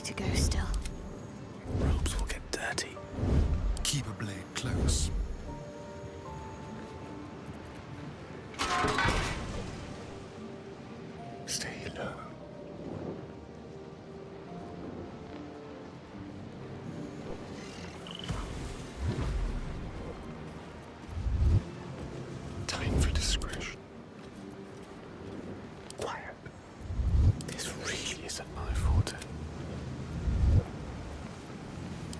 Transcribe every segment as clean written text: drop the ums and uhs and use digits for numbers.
to go still. Robes will get dirty. Keep a blade close. Stay low. Time for discretion. Quiet. This really isn't my forte.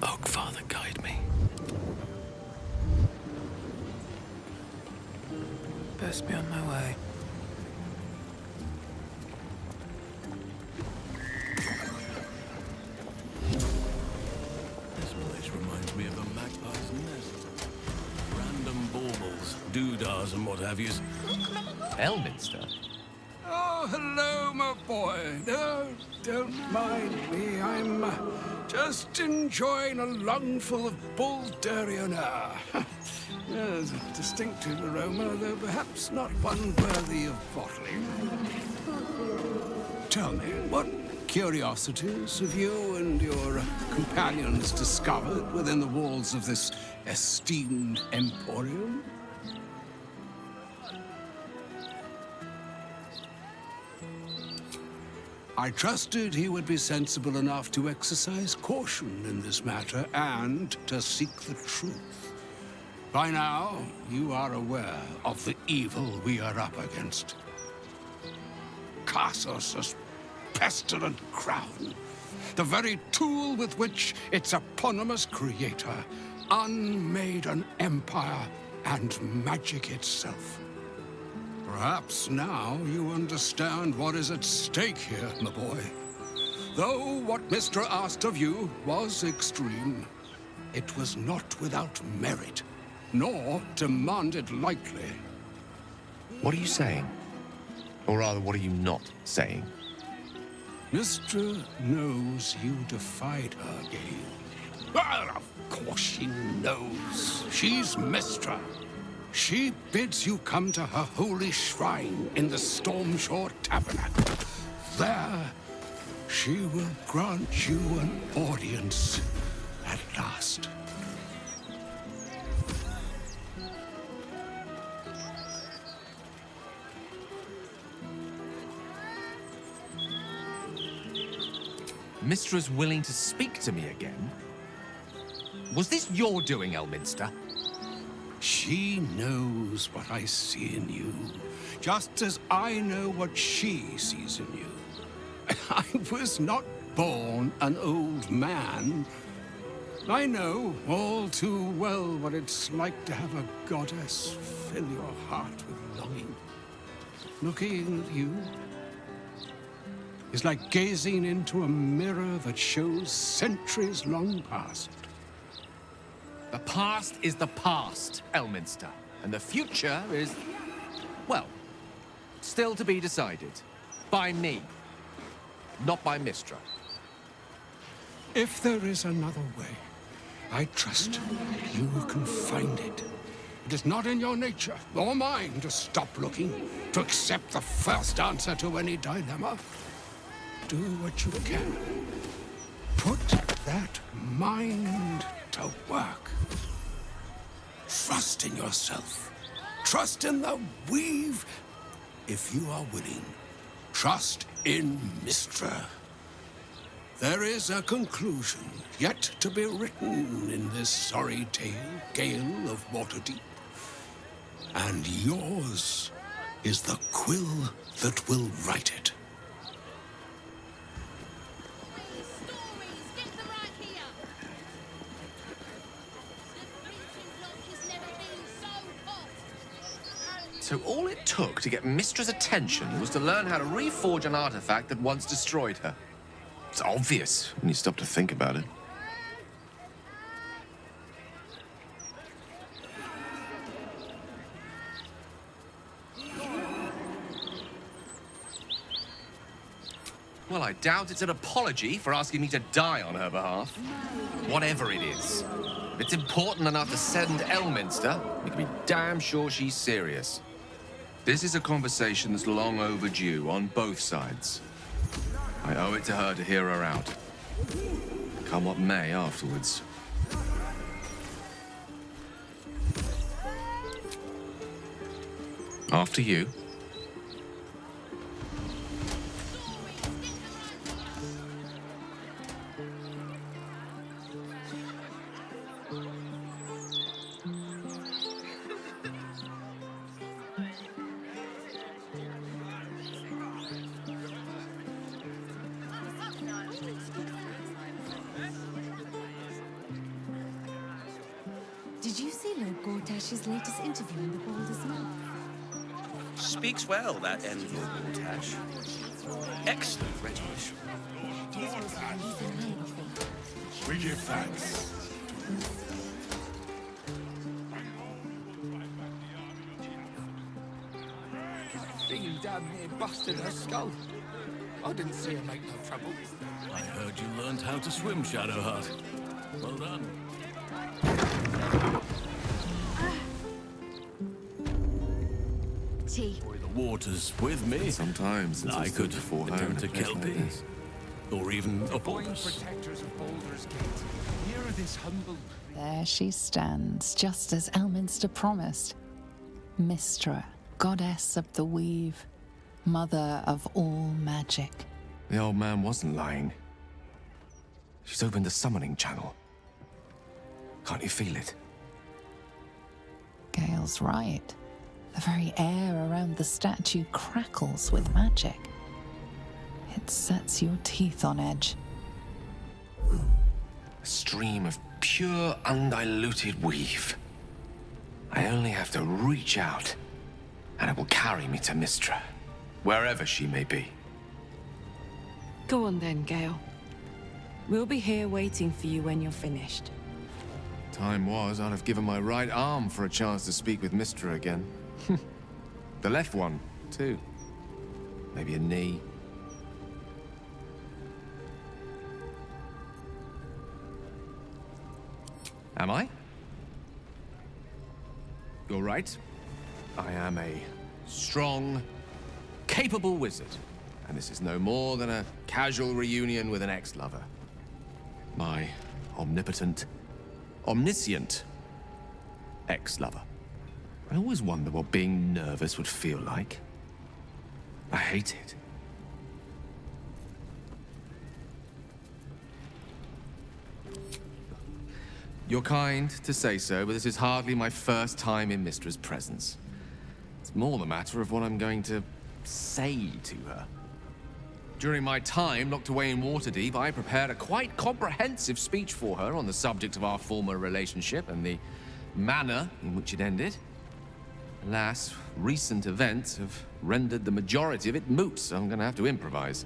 Oak Father, guide me. Best be on my way. This place reminds me of a magpie's nest. Random baubles, doodahs and what have yous. Elminster? Oh, hello, my boy. No, don't mind me. I'm just enjoying a lungful of Barbarian air. Yes, a distinctive aroma, though perhaps not one worthy of bottling. Tell me, what curiosities have you and your companions discovered within the walls of this esteemed emporium? I trusted he would be sensible enough to exercise caution in this matter and to seek the truth. By now, you are aware of the evil we are up against. Cassos' pestilent crown, the very tool with which its eponymous creator unmade an empire and magic itself. Perhaps now you understand what is at stake here, my boy. Though what Mr. asked of you was extreme, it was not without merit, nor demanded lightly. What are you saying? Or rather, what are you not saying? Mistra knows you defied her, Gale. Well, of course she knows. She's Mistra. She bids you come to her holy shrine in the Stormshore Tabernacle. There, she will grant you an audience at last. Mistra's willing to speak to me again? Was this your doing, Elminster? She knows what I see in you, just as I know what she sees in you. I was not born an old man. I know all too well what it's like to have a goddess fill your heart with longing. Looking at you is like gazing into a mirror that shows centuries long past. The past is the past, Elminster. And the future is, well, still to be decided. By me. Not by Mistra. If there is another way, I trust you can find it. It is not in your nature, or mine, to stop looking, to accept the first answer to any dilemma. Do what you can. Put that mind to work. Trust in yourself. Trust in the weave. If you are willing, trust in Mistra. There is a conclusion yet to be written in this sorry tale, Gale of Waterdeep. And yours is the quill that will write it. So all it took to get Mistra's attention was to learn how to reforge an artifact that once destroyed her. It's obvious when you stop to think about it. Well, I doubt it's an apology for asking me to die on her behalf. Whatever it is. If it's important enough to send Elminster, we can be damn sure she's serious. This is a conversation that's long overdue on both sides. I owe it to her to hear her out. Come what may afterwards. After you. Did you see Lord Gortash's latest interview in the Balder's Mouth? Speaks well, that enviable Gortash. Excellent rhetoric. We give thanks. Fiend down there busted her skull. I didn't see her make no trouble. I heard you learned how to swim, Shadowheart. Well done. Tea. Boy, the water's with me. Sometimes since I could before her turn in a to place like Kelpie. this. Or even a Fine porpoise. protectors of Baldur's Gate. Here are this humble. There she stands, just as Elminster promised. Mystra, goddess of the weave, mother of all magic. The old man wasn't lying. She's opened a summoning channel. Can't you feel it? Gale's right. The very air around the statue crackles with magic. It sets your teeth on edge. A stream of pure, undiluted weave. I only have to reach out, and it will carry me to Mystra, wherever she may be. Go on then, Gale. We'll be here waiting for you when you're finished. Time was, I'd have given my right arm for a chance to speak with Mystra again. The left one, too. Maybe a knee. Am I? You're right. I am a strong, capable wizard. And this is no more than a casual reunion with an ex-lover. My omnipotent, omniscient ex-lover. I always wonder what being nervous would feel like. I hate it. You're kind to say so, but this is hardly my first time in Mystra's presence. It's more the matter of what I'm going to say to her. During my time locked away in Waterdeep, I prepared a quite comprehensive speech for her on the subject of our former relationship and the manner in which it ended. Alas, recent events have rendered the majority of it moot, so I'm going to have to improvise.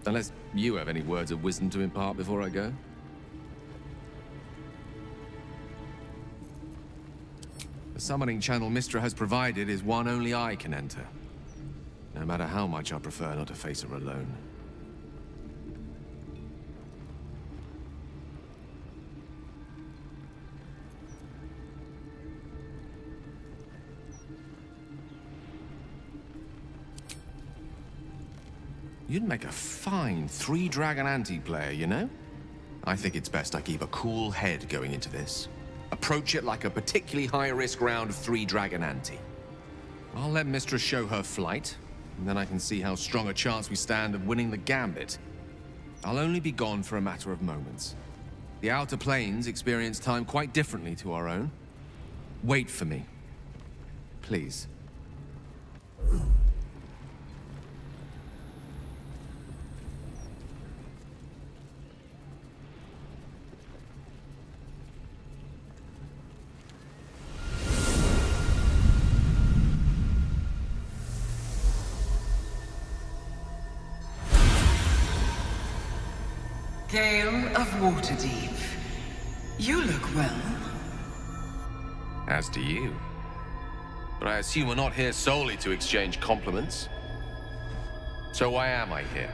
Unless you have any words of wisdom to impart before I go. The summoning channel Mystra has provided is one only I can enter. No matter how much I prefer not to face her alone. You'd make a fine three-dragon anti-player, you know? I think it's best I keep a cool head going into this. Approach it like a particularly high-risk round of three-dragon ante. I'll let Mystra show her flight, and then I can see how strong a chance we stand of winning the gambit. I'll only be gone for a matter of moments. The Outer Planes experience time quite differently to our own. Wait for me. Please. Gale of Waterdeep. You look well. As do you. But I assume we're not here solely to exchange compliments. So why am I here?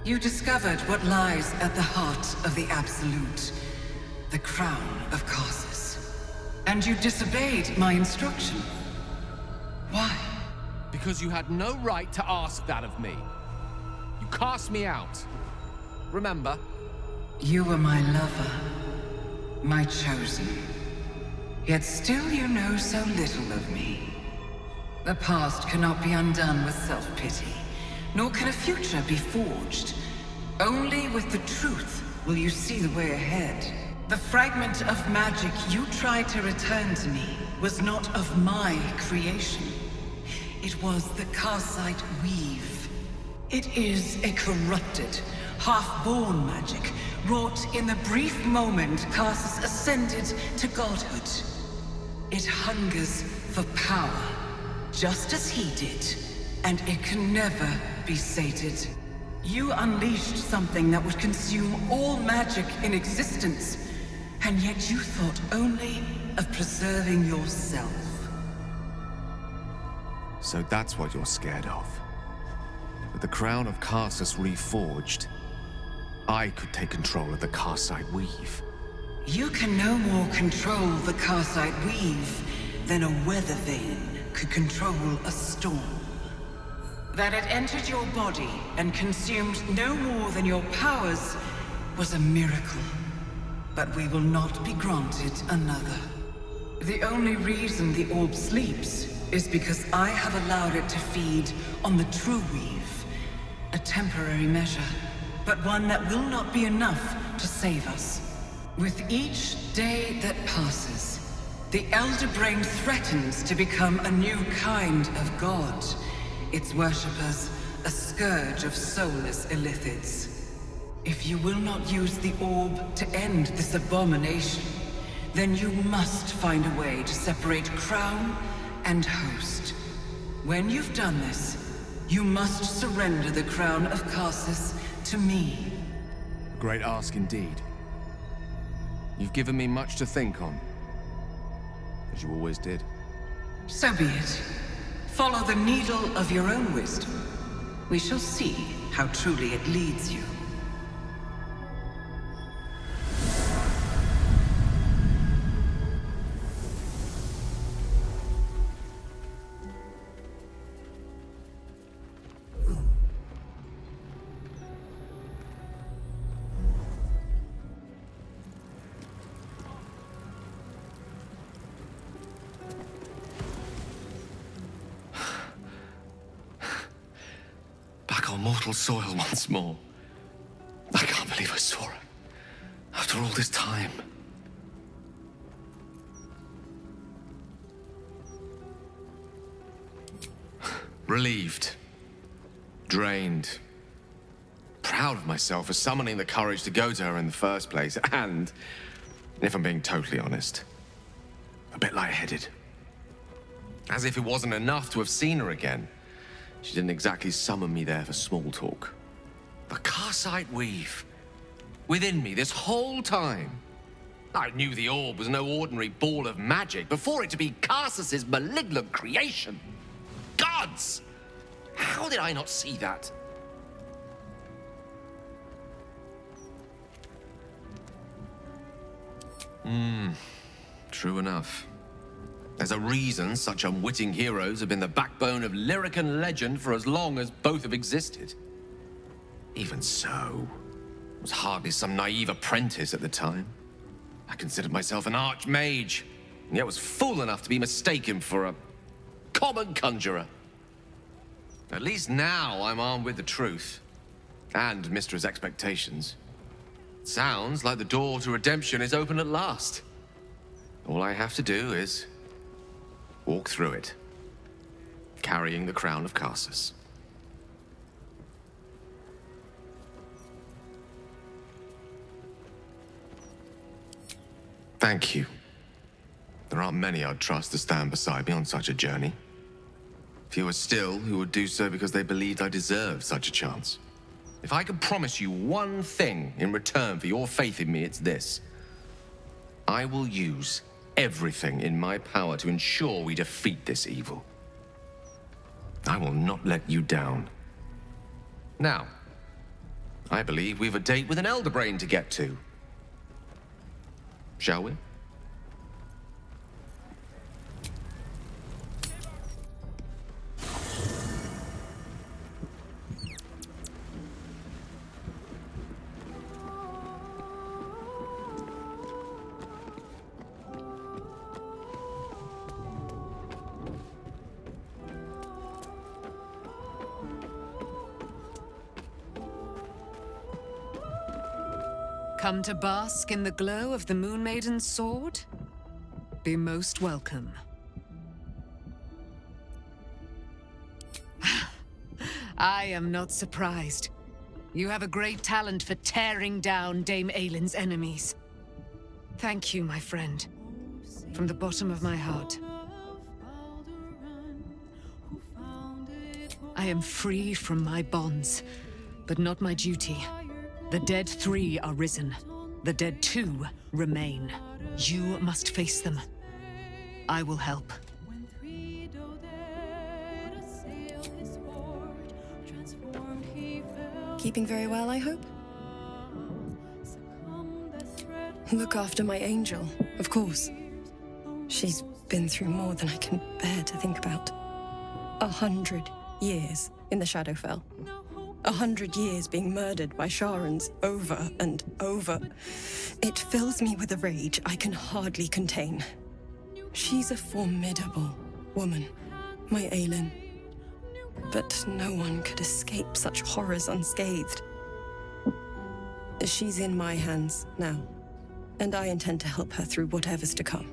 You discovered what lies at the heart of the Absolute, the crown of Karsus. And you disobeyed my instruction. Why? Because you had no right to ask that of me. You cast me out. remember? You were my lover, my chosen. Yet still you know so little of me. The past cannot be undone with self-pity, nor can a future be forged. Only with the truth will you see the way ahead. The fragment of magic you tried to return to me was not of my creation. It was the Karsite Weave. It is a corrupted, half-born magic, wrought in the brief moment Karsus ascended to godhood. It hungers for power, just as he did, and it can never be sated. You unleashed something that would consume all magic in existence, and yet you thought only of preserving yourself. So that's what you're scared of. With the crown of Karsus reforged, I could take control of the Karsite Weave. You can no more control the Karsite Weave than a weather vane could control a storm. That it entered your body and consumed no more than your powers was a miracle. But we will not be granted another. The only reason the orb sleeps is because I have allowed it to feed on the true weave. A temporary measure, but one that will not be enough to save us. With each day that passes, the Elder Brain threatens to become a new kind of god. Its worshippers, a scourge of soulless illithids. If you will not use the orb to end this abomination, then you must find a way to separate crown and host. When you've done this, you must surrender the crown of Karsus to me. A great ask indeed. You've given me much to think on, as you always did. So be it. Follow the needle of your own wisdom. We shall see how truly it leads you. Mortal soil once more. I can't believe I saw it. After all this time. Relieved. Drained. Proud of myself for summoning the courage to go to her in the first place. And, if I'm being totally honest, a bit lightheaded. As if it wasn't enough to have seen her again. She didn't exactly summon me there for small talk. The Karsite Weave. Within me this whole time. I knew the orb was no ordinary ball of magic before it to be Karsus's malignant creation. Gods! How did I not see that? True enough. There's a reason such unwitting heroes have been the backbone of lyric and legend for as long as both have existed. Even so, I was hardly some naive apprentice at the time. I considered myself an archmage, and yet was fool enough to be mistaken for a common conjurer. At least now I'm armed with the truth, and Mistra's expectations. Sounds like the door to redemption is open at last. All I have to do is walk through it, carrying the crown of Karsus. Thank you. There aren't many I'd trust to stand beside me on such a journey. Fewer still who would do so because they believed I deserved such a chance. If I could promise you one thing in return for your faith in me, it's this. I will use everything in my power to ensure we defeat this evil. I will not let you down. Now, I believe we've a date with an Elder Brain to get to. Shall we? Come to bask in the glow of the Moon Maiden's sword? Be most welcome. I am not surprised. You have a great talent for tearing down Dame Aylin's enemies. Thank you, my friend. From the bottom of my heart. I am free from my bonds, but not my duty. The dead 3 are risen. The dead 2 remain. You must face them. I will help. Keeping very well, I hope? Look after my angel, of course. She's been through more than I can bear to think about. 100 years in the Shadowfell. 100 years being murdered by Sharans over and over. It fills me with a rage I can hardly contain. She's a formidable woman, my Aylin. But no one could escape such horrors unscathed. She's in my hands now, and I intend to help her through whatever's to come.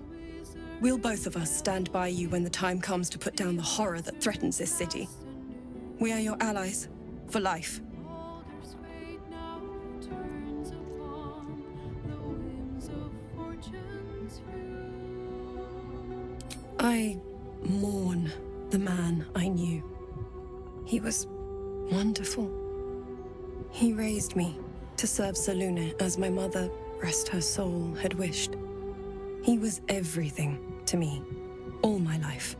We'll both of us stand by you when the time comes to put down the horror that threatens this city. We are your allies, for life. I mourn the man I knew. He was wonderful. He raised me to serve Selûne as my mother, rest her soul, had wished. He was everything to me, all my life.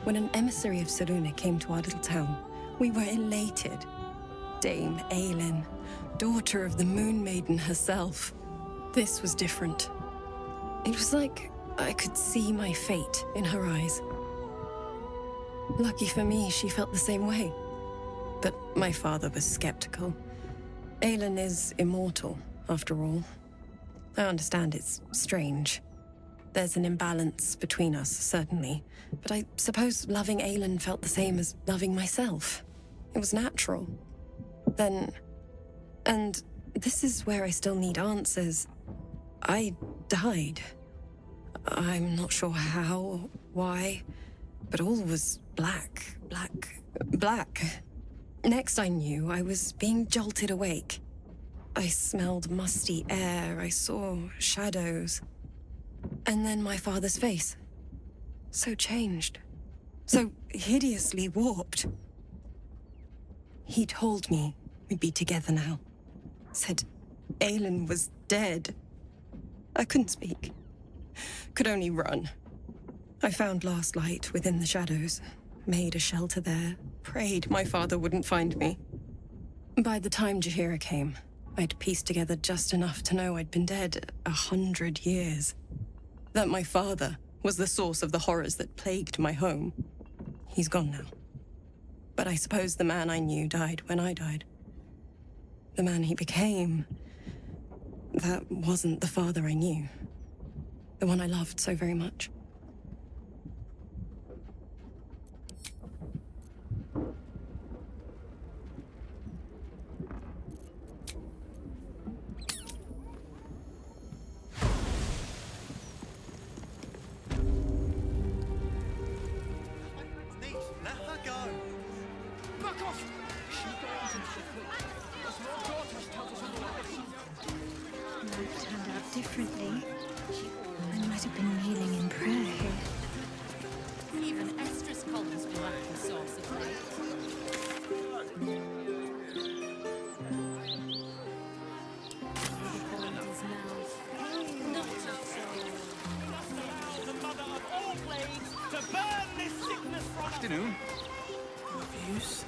When an emissary of Selûne came to our little town, we were elated. Dame Aylin, daughter of the Moon Maiden herself. This was different. It was like I could see my fate in her eyes. Lucky for me, she felt the same way. But my father was skeptical. Aylin is immortal, after all. I understand it's strange. There's an imbalance between us, certainly. But I suppose loving Aylin felt the same as loving myself. It was natural. Then... And this is where I still need answers. I died. I'm not sure how, why, but all was black, black, black. Next I knew, I was being jolted awake. I smelled musty air, I saw shadows. And then my father's face. So changed. So hideously warped. He told me we'd be together now. Said Aylin was dead. I couldn't speak. Could only run. I found last light within the shadows. Made a shelter there. Prayed my father wouldn't find me. By the time Jaheira came, I'd pieced together just enough to know I'd been dead 100 years. That my father was the source of the horrors that plagued my home. He's gone now. But I suppose the man I knew died when I died. The man he became... that wasn't the father I knew. The one I loved so very much. Life turned out differently. I might have been kneeling in prayer here. Even Estrus Collins will lack the source of light. Not the mother of all plagues to burn this sickness from us. Afternoon. Reviews.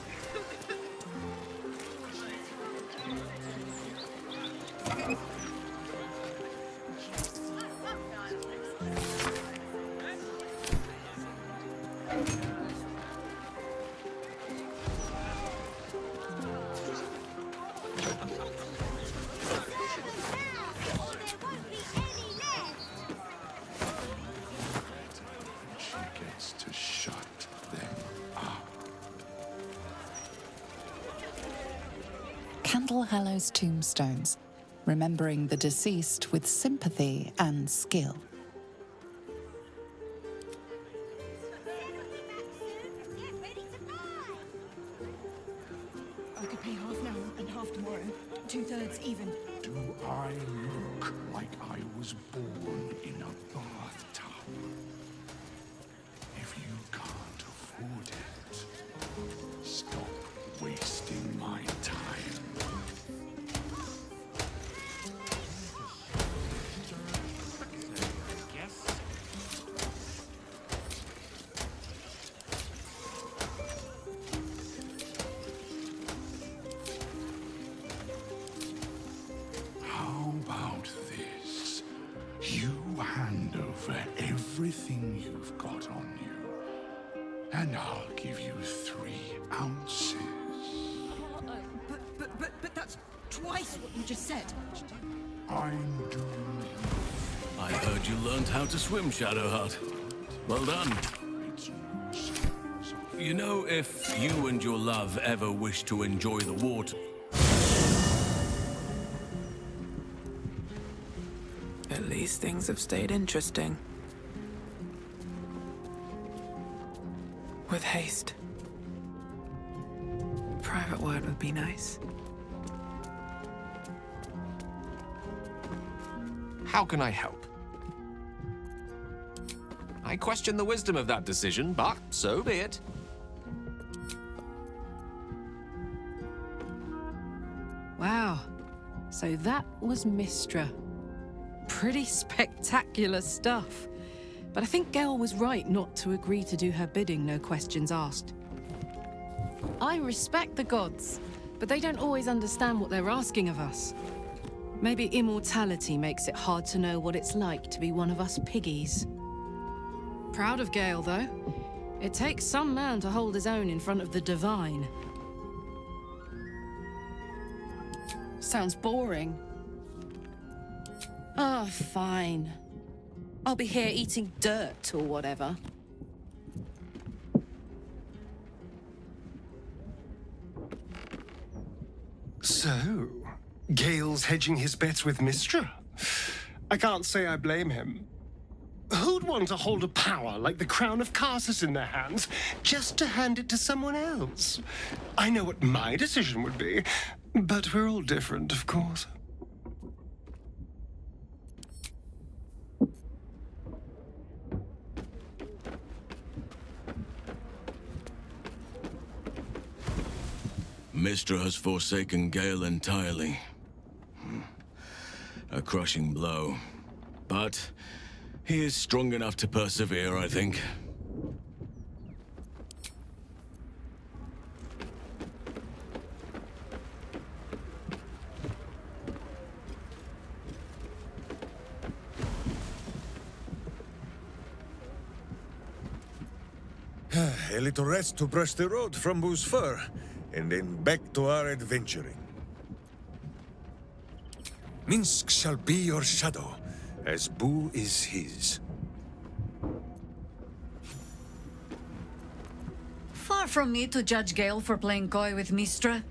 Candle Hallow's tombstones remembering the deceased with sympathy and skill. I could pay half now and half tomorrow. 2/3 even. Do I look like I was born in a bathtub? If you can't afford it, stop wasting my time. How about this? You hand over everything you've got on you, and I'll give you 3 ounces. But that's twice what you just said. I'm doing I heard you learned how to swim, Shadowheart. Well done. You know, if you and your love ever wish to enjoy the water... At least things have stayed interesting. With haste. Private word would be nice. How can I help? I question the wisdom of that decision, but so be it. Wow. So that was Mystra. Pretty spectacular stuff. But I think Gale was right not to agree to do her bidding, no questions asked. I respect the gods, but they don't always understand what they're asking of us. Maybe immortality makes it hard to know what it's like to be one of us piggies. Proud of Gale, though. It takes some man to hold his own in front of the divine. Sounds boring. Oh, fine. I'll be here eating dirt or whatever. So, Gale's hedging his bets with Mystra? I can't say I blame him. Who'd want to hold a power like the crown of Karsus in their hands just to hand it to someone else? I know what my decision would be, but we're all different, of course. Mystra has forsaken Gale entirely. A crushing blow. But he is strong enough to persevere, I think. A little rest to brush the road from Boo's fur, and then back to our adventuring. Minsk shall be your shadow, as Boo is his. Far from me to judge Gale for playing coy with Mystra,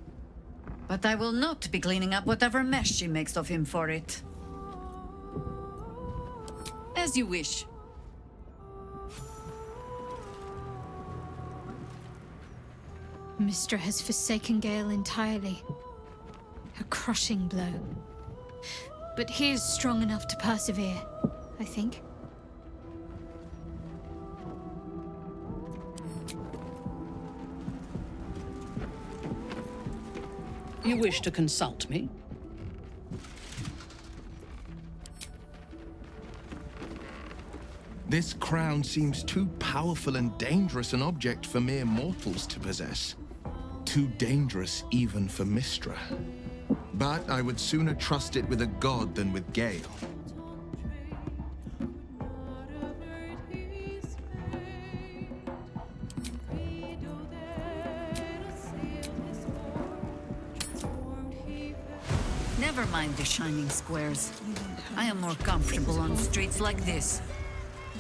but I will not be cleaning up whatever mess she makes of him for it. As you wish. Mystra has forsaken Gale entirely. A crushing blow. But he is strong enough to persevere, I think. You wish to consult me? This crown seems too powerful and dangerous an object for mere mortals to possess. Too dangerous even for Mystra. But I would sooner trust it with a god than with Gale. Never mind the shining squares. I am more comfortable on streets like this.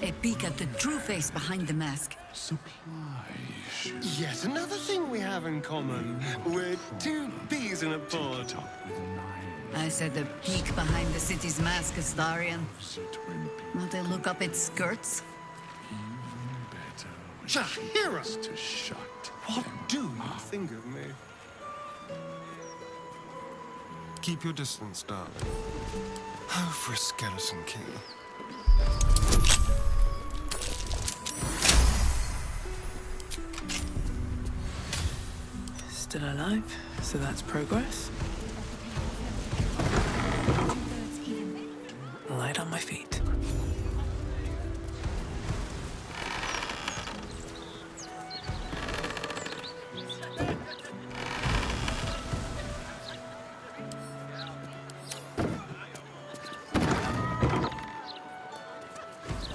A peek at the true face behind the mask. Supplies, Yet another thing we have in common. We're two bees in a pod. I said the peak behind the city's mask, Astarian. Will they look up its skirts? Jahira! What do you think of me? Keep your distance, darling. Oh, for a skeleton king. Still alive, so that's progress. Light on my feet.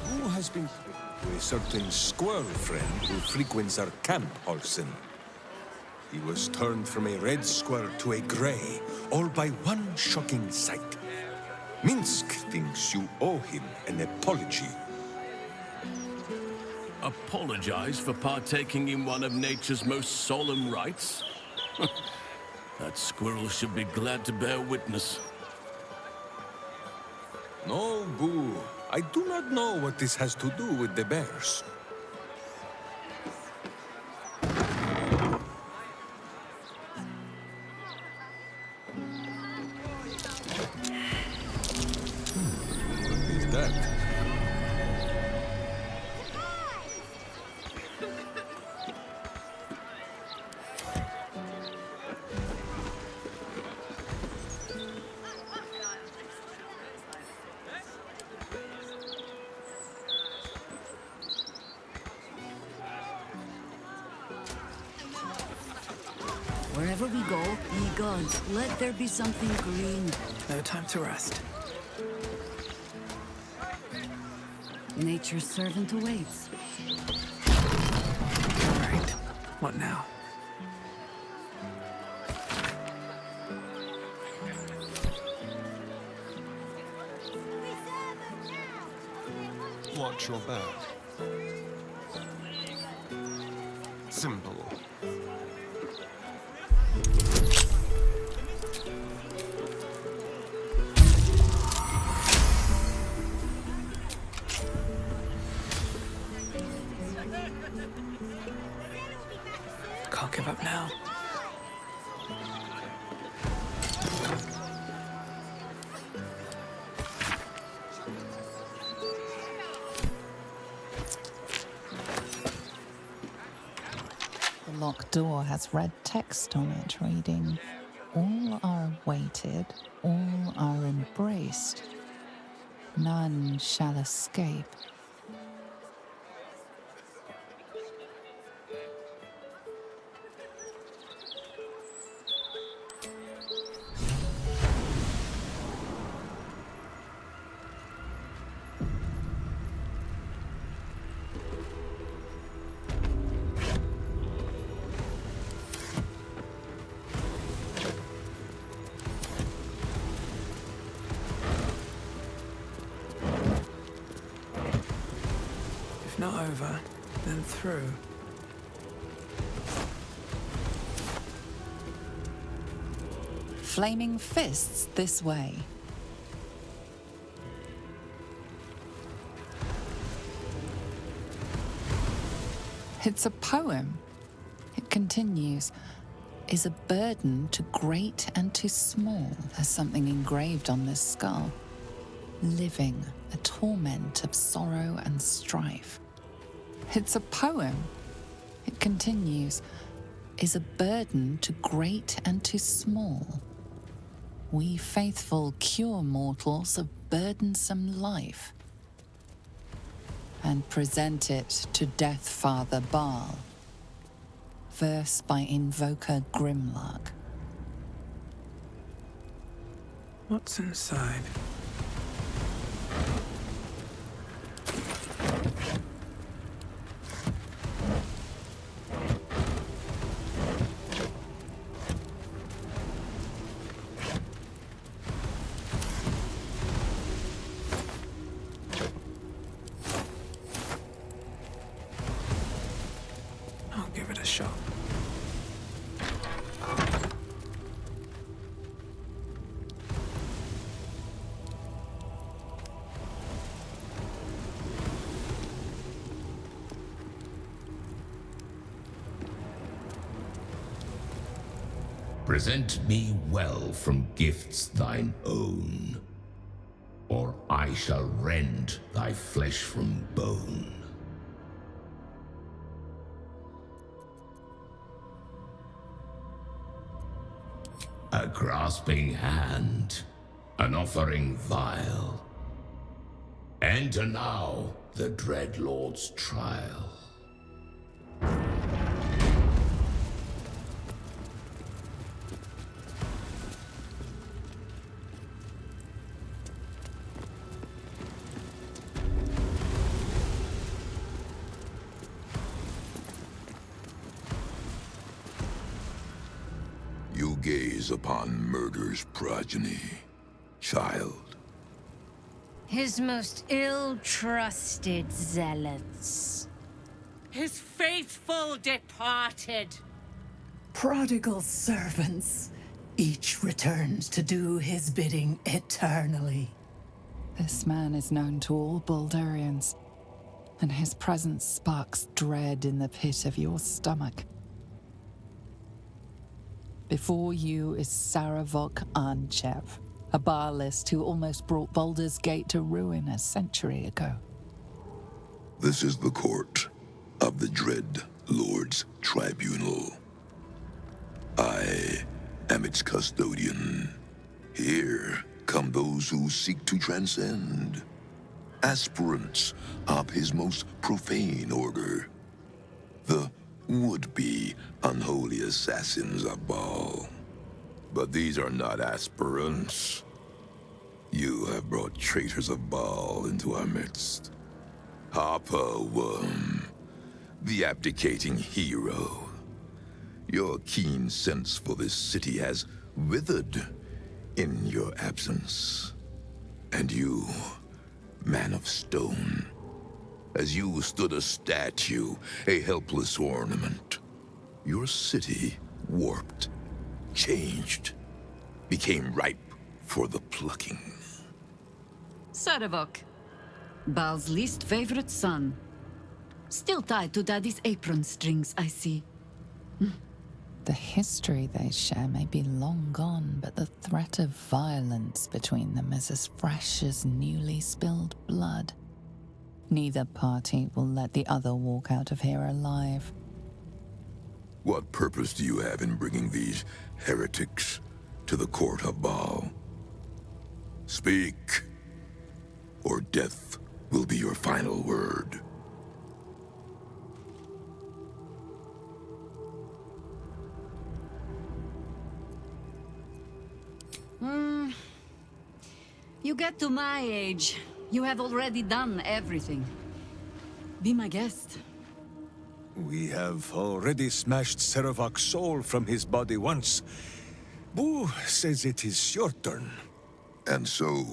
Who has been to a certain squirrel friend who frequents our camp, Halsin? He was turned from a red squirrel to a grey, all by one shocking sight. Minsk thinks you owe him an apology. Apologize for partaking in one of nature's most solemn rites? That squirrel should be glad to bear witness. No, Boo. I do not know what this has to do with the bears. What is that? Wherever we go, ye gods, let there be something green. No time to rest. Nature's servant awaits. All right. What now? Watch your back. Simple. Can't give up now. The locked door has red text on it reading, "All are awaited, all are embraced. None shall escape." If not over, then through. Flaming fists this way. It's a poem. It continues. Is a burden to great and to small. There's something engraved on this skull. Living, a torment of sorrow and strife. It's a poem. It continues. Is a burden to great and to small. We faithful cure mortals of burdensome life. And present it to Death Father Baal. Verse by Invoker Grimlark. What's inside? I'll give it a Present me well from gifts thine own, or I shall rend thy flesh from bone. A grasping hand, an offering vile. Enter now the dread Lord's trial. You gaze upon murder's progeny, child. His most ill-trusted zealots. His faithful departed. Prodigal servants, each returns to do his bidding eternally. This man is known to all Baldurians, and his presence sparks dread in the pit of your stomach. Before you is Saravok Arnchev, a Baalist who almost brought Baldur's Gate to ruin a century ago. This is the court of the Dread Lord's Tribunal. I am its custodian. Here come those who seek to transcend, aspirants of his most profane order, the would-be unholy assassins of Baal. But these are not aspirants. You have brought traitors of Baal into our midst. Harper Worm, the abdicating hero. Your keen sense for this city has withered in your absence. And you, man of stone, as you stood a statue, a helpless ornament, your city warped, changed, became ripe for the plucking. Saravok, Baal's least favorite son. Still tied to Daddy's apron strings, I see. The history they share may be long gone, but the threat of violence between them is as fresh as newly spilled blood. Neither party will let the other walk out of here alive. What purpose do you have in bringing these heretics to the court of Baal? Speak, or death will be your final word. You get to my age, you have already done everything. Be my guest. We have already smashed Saravok's soul from his body once. Boo says it is your turn. And so,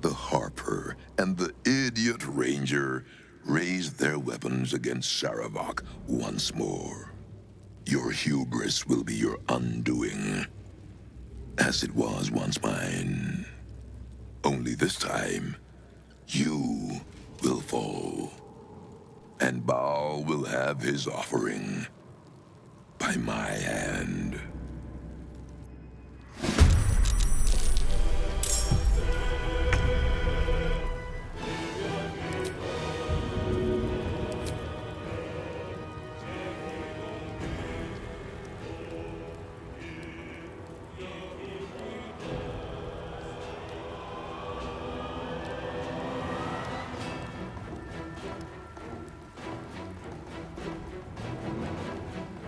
the Harper and the idiot Ranger raised their weapons against Saravok once more. Your hubris will be your undoing, as it was once mine. Only this time, you will fall, and Baal will have his offering by my hand.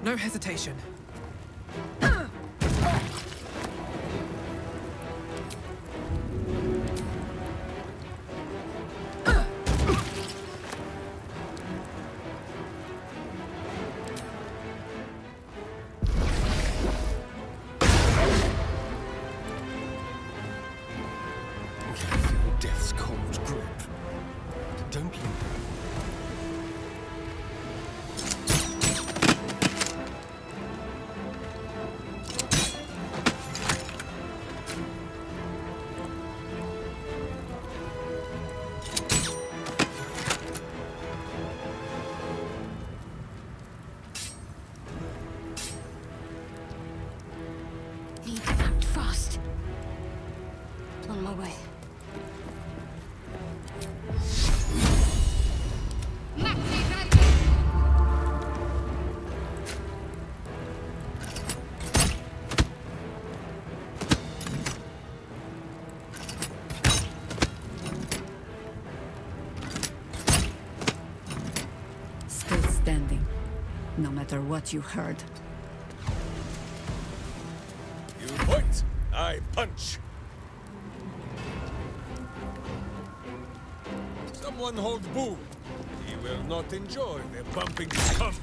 No hesitation. Death's cold grip. Don't leave. matter what you heard. You point, I punch. Someone hold Boo. He will not enjoy the bumping scum.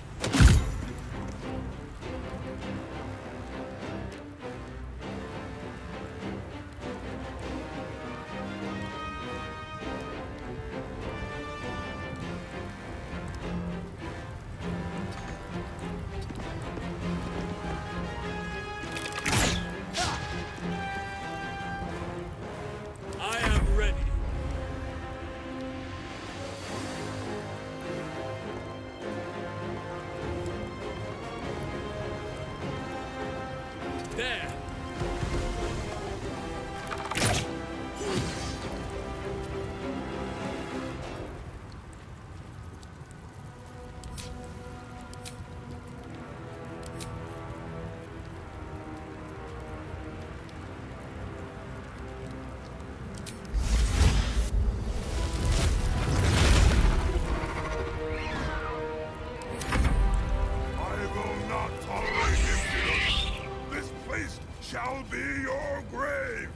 Shall be your grave.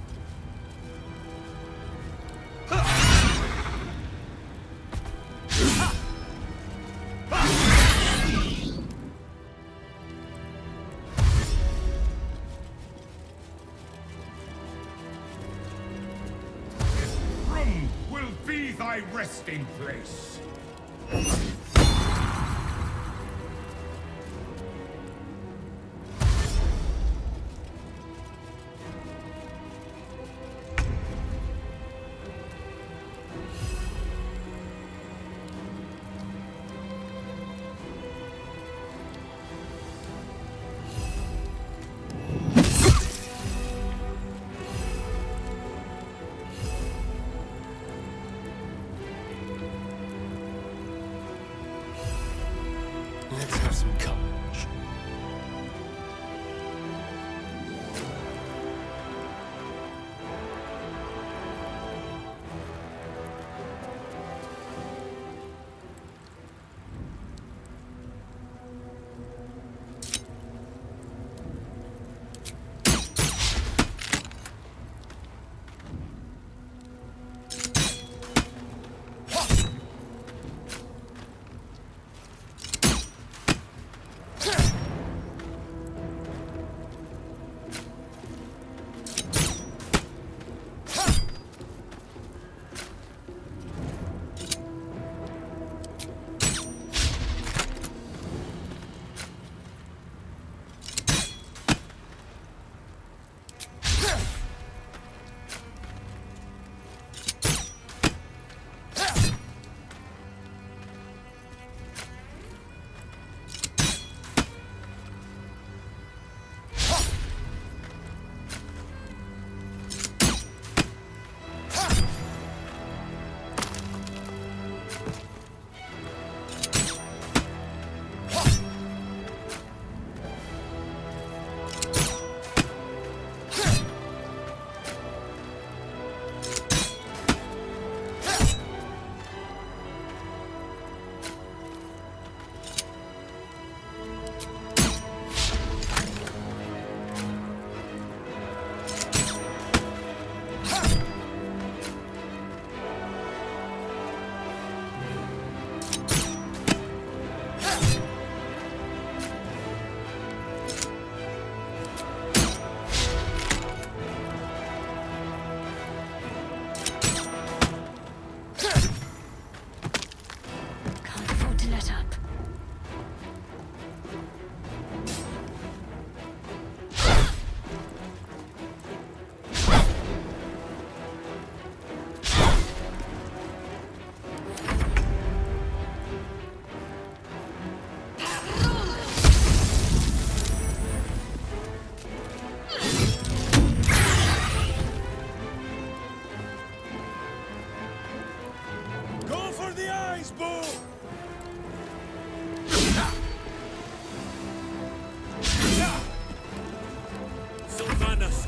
Room will be thy resting place. Let's have some courage.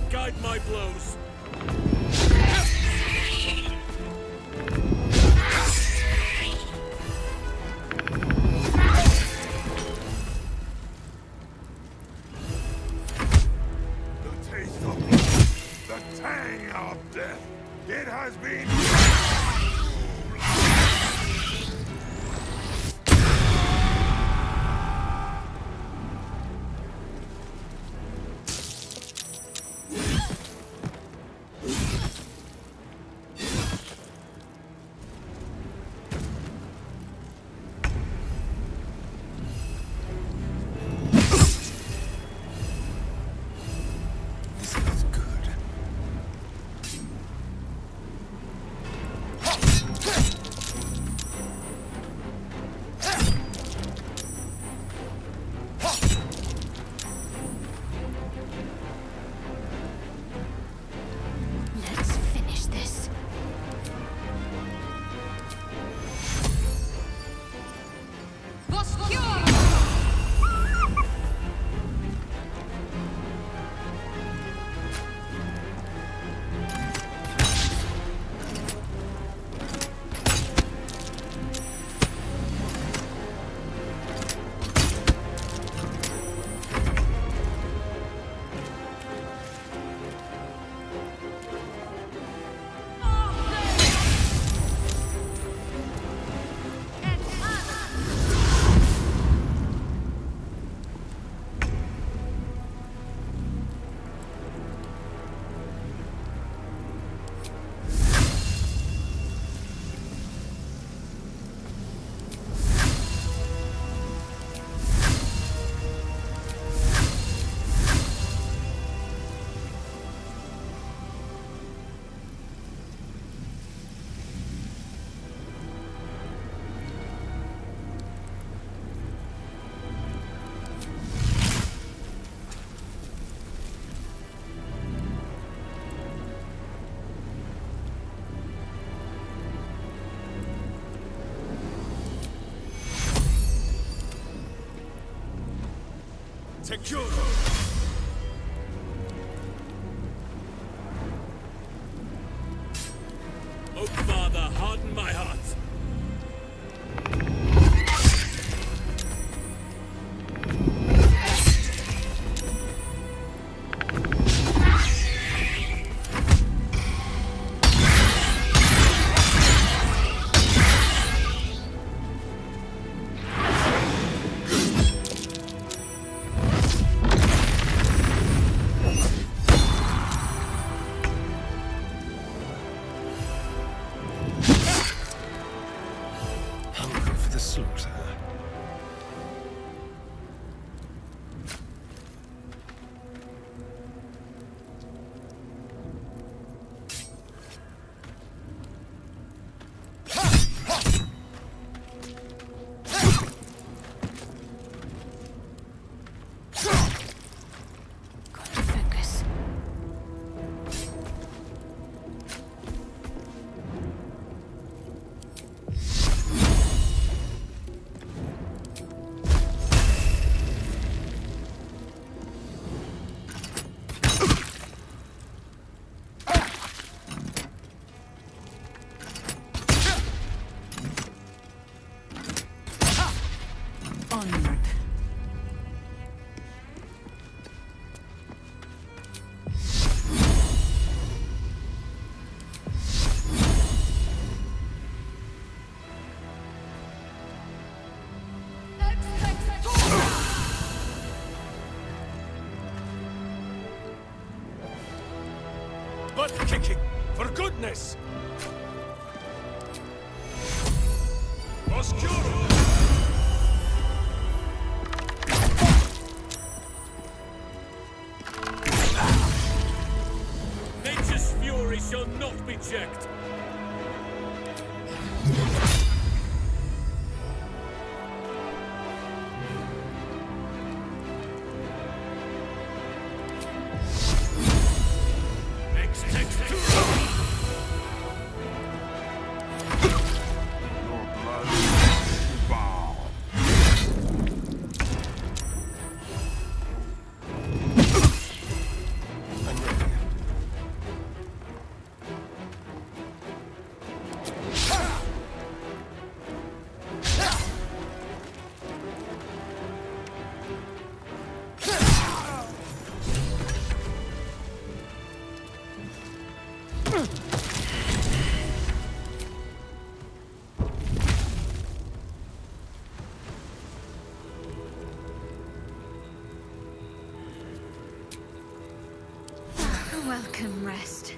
Guide my blows. tang of death. It has been... Secure! Oh, Father, harden my heart. Butt kicking, for goodness! Oscuro! Nature's fury shall not be checked. A welcome rest.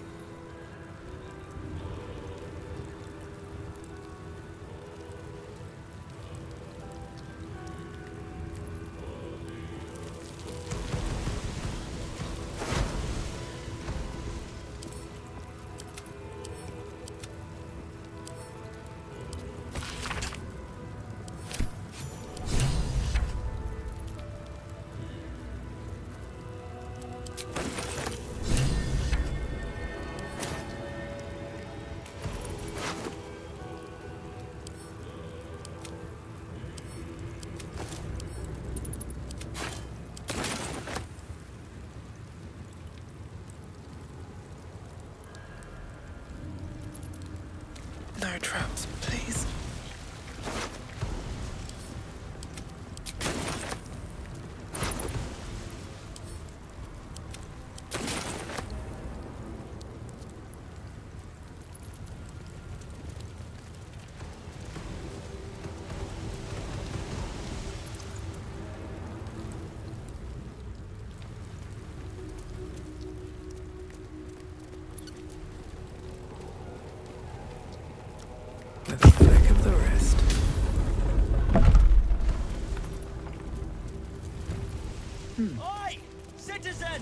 No traps, please. With a flick of the wrist. Oi! Citizen!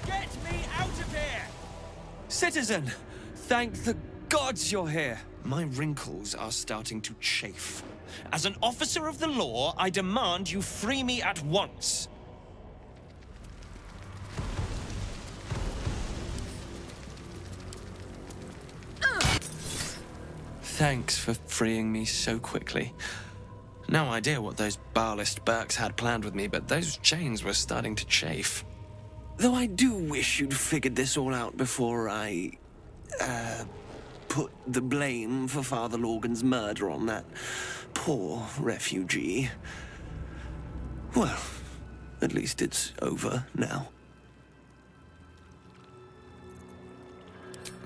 Get me out of here! Citizen! Thank the gods you're here. My wrinkles are starting to chafe. As an officer of the law, I demand you free me at once. Thanks for freeing me so quickly. No idea what those Barlist Burks had planned with me, but those chains were starting to chafe. Though I do wish you'd figured this all out before I, put the blame for Father Lorgan's murder on that poor refugee. Well, at least it's over now.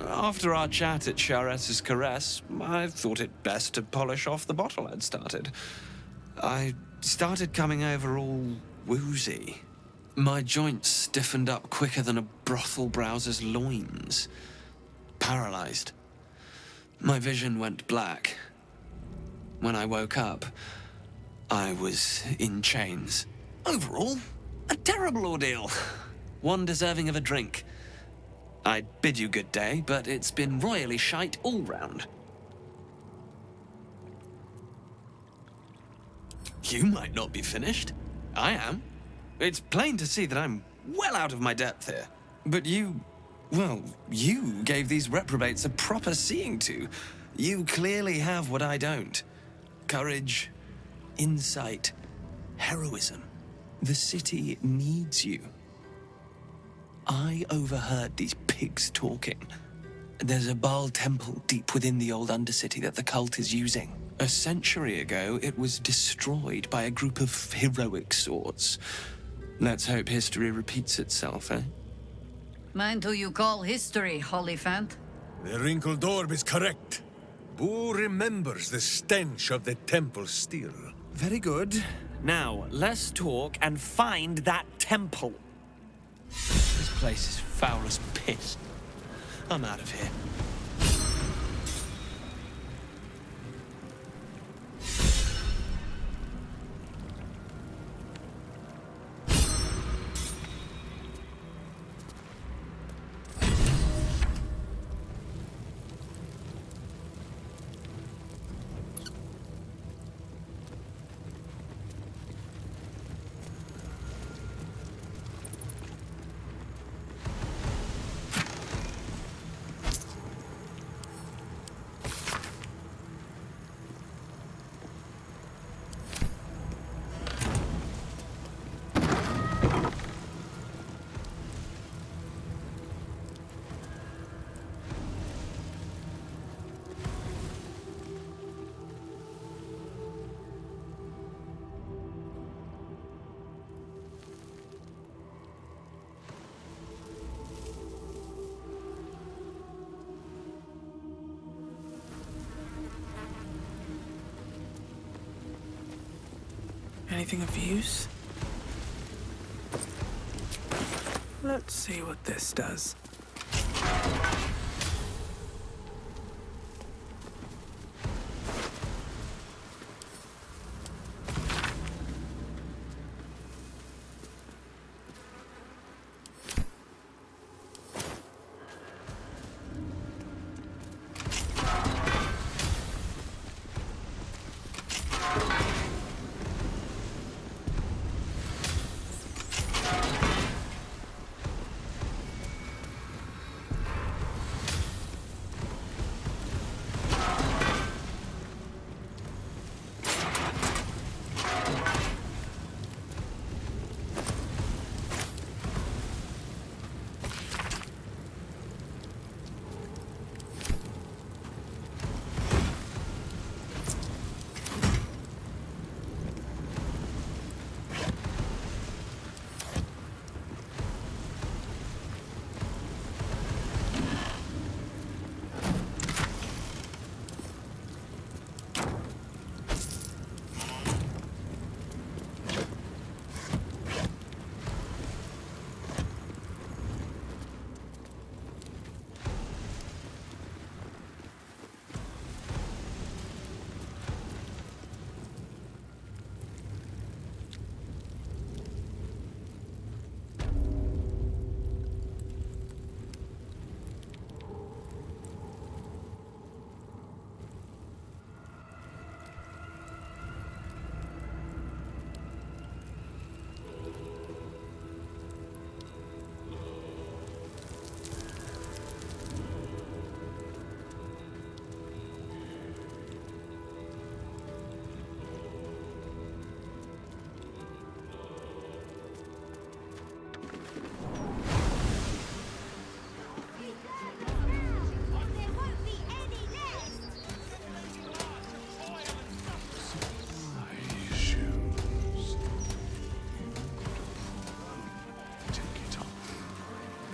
After our chat at Charessa's Caress, I thought it best to polish off the bottle I'd started. I started coming over all woozy. My joints stiffened up quicker than a brothel browser's loins. Paralyzed. My vision went black. When I woke up, I was in chains. Overall, a terrible ordeal. One deserving of a drink. I'd bid you good day, but it's been royally shite all round. You might not be finished. I am. It's plain to see that I'm well out of my depth here. But you gave these reprobates a proper seeing to. You clearly have what I don't. Courage, insight, heroism. The city needs you. I overheard these pigs talking. There's a Baal temple deep within the old Undercity that the cult is using. A century ago, it was destroyed by a group of heroic sorts. Let's hope history repeats itself, eh? Mind who you call history, Hollyphant. The wrinkled orb is correct. Boo remembers the stench of the temple steel. Very good. Now, let's talk and find that temple. This place is foul as piss. I'm out of here. Anything of use? Let's see what this does.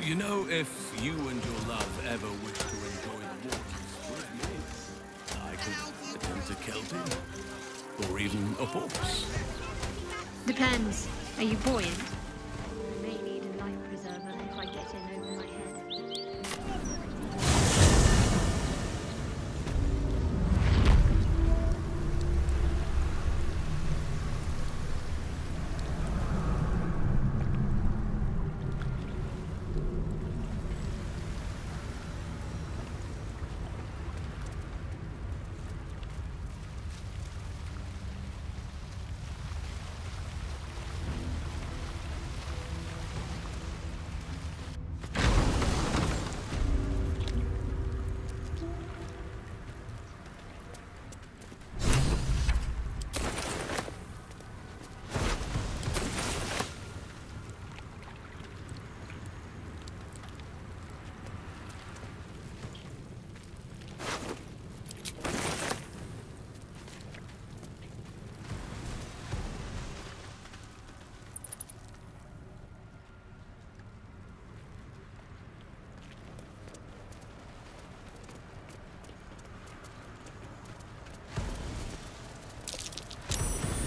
You know, if you and your love ever wish to enjoy the waters with me, I could attempt a Kelpie, or even a horse. Depends. Are you buoyant? I may need a life preserver if I get in over my head.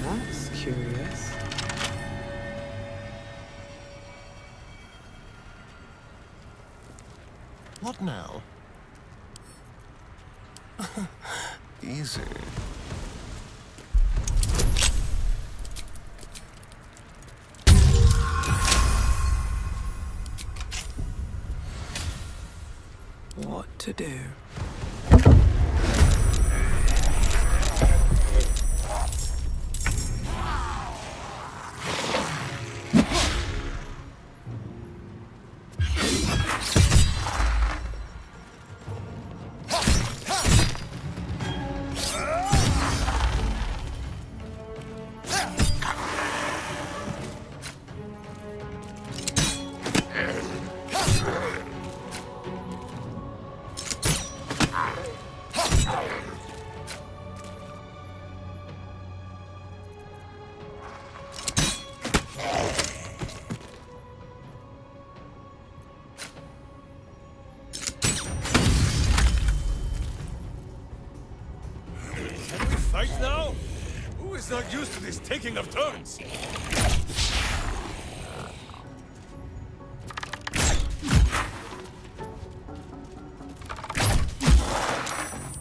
That's curious. What now? Easy. What to do? It's not used to this taking of turns.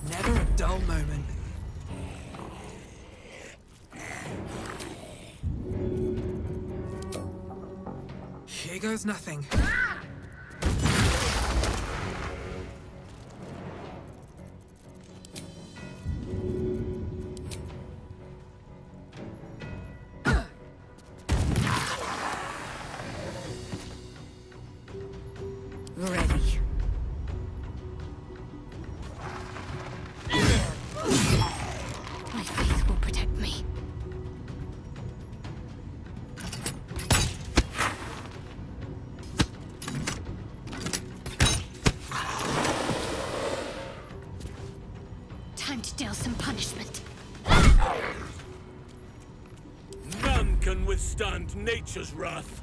Never a dull moment. Here goes nothing. Ready. My faith will protect me. Time to deal some punishment. None can withstand nature's wrath.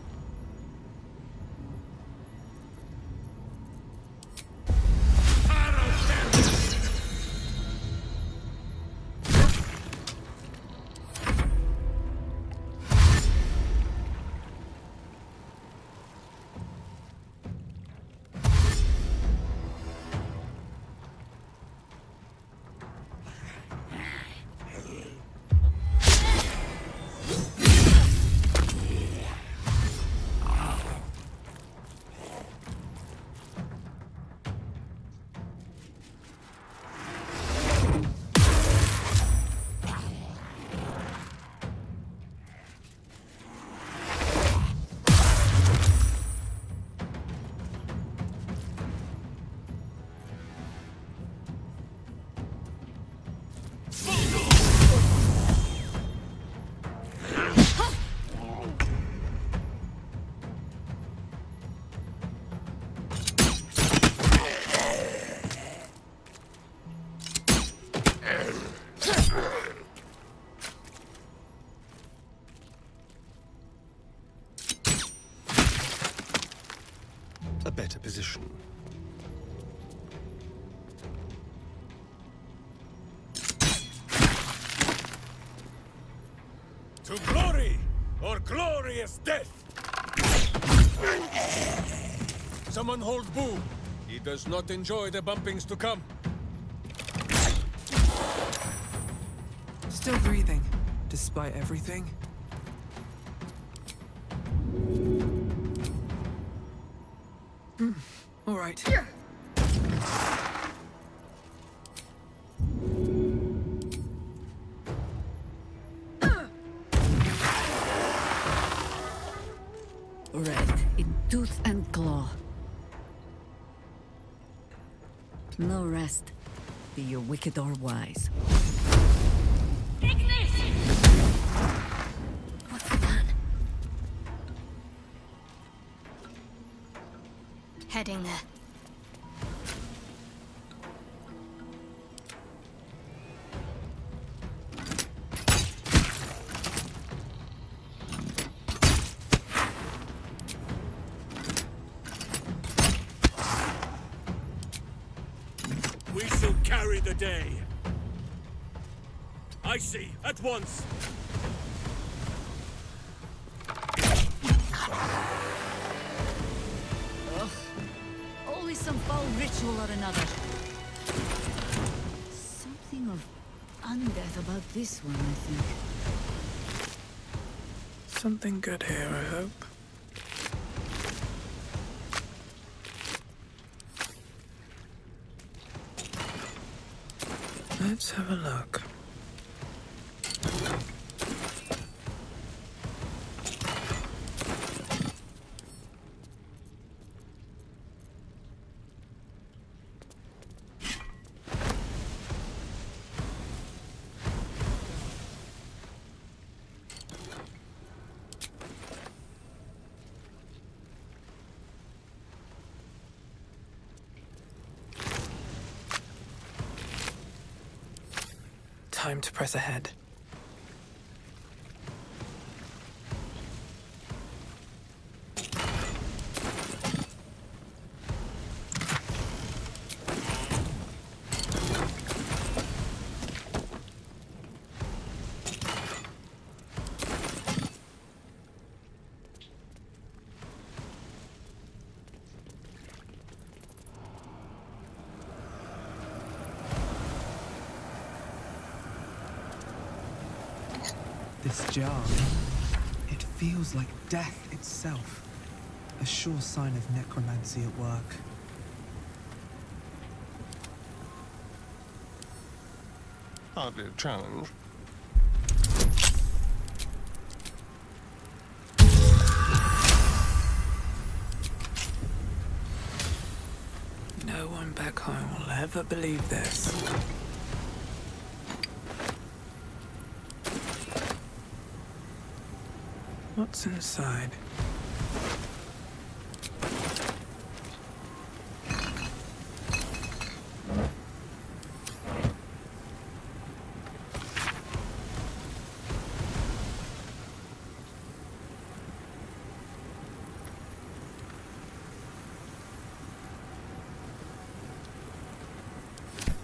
A better position. To glory, or glorious death! Someone hold Boo. He does not enjoy the bumpings to come. Still breathing, despite everything. All right. Red in tooth and claw. No rest, be you wicked or wise. What's the plan? Heading there. We shall carry the day. I see, at once. Ugh. Always some foul ritual or another. Something of undeath about this one, I think. Something good here, I hope. Let's have a look. Time to press ahead. This jar. It feels like death itself. A sure sign of necromancy at work. Hardly a challenge. No one back home will ever believe this. What's inside?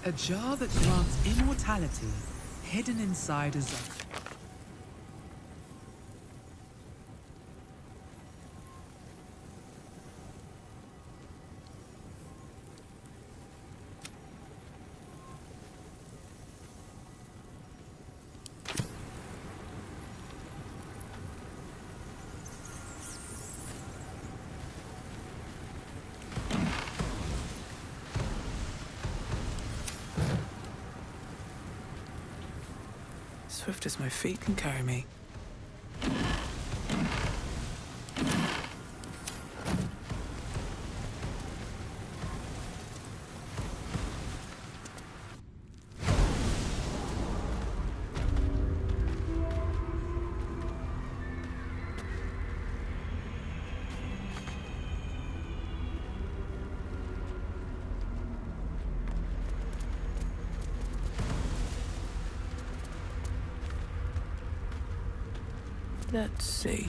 A jar that grants immortality, hidden inside a zone. Swift as my feet can carry me. Let's see.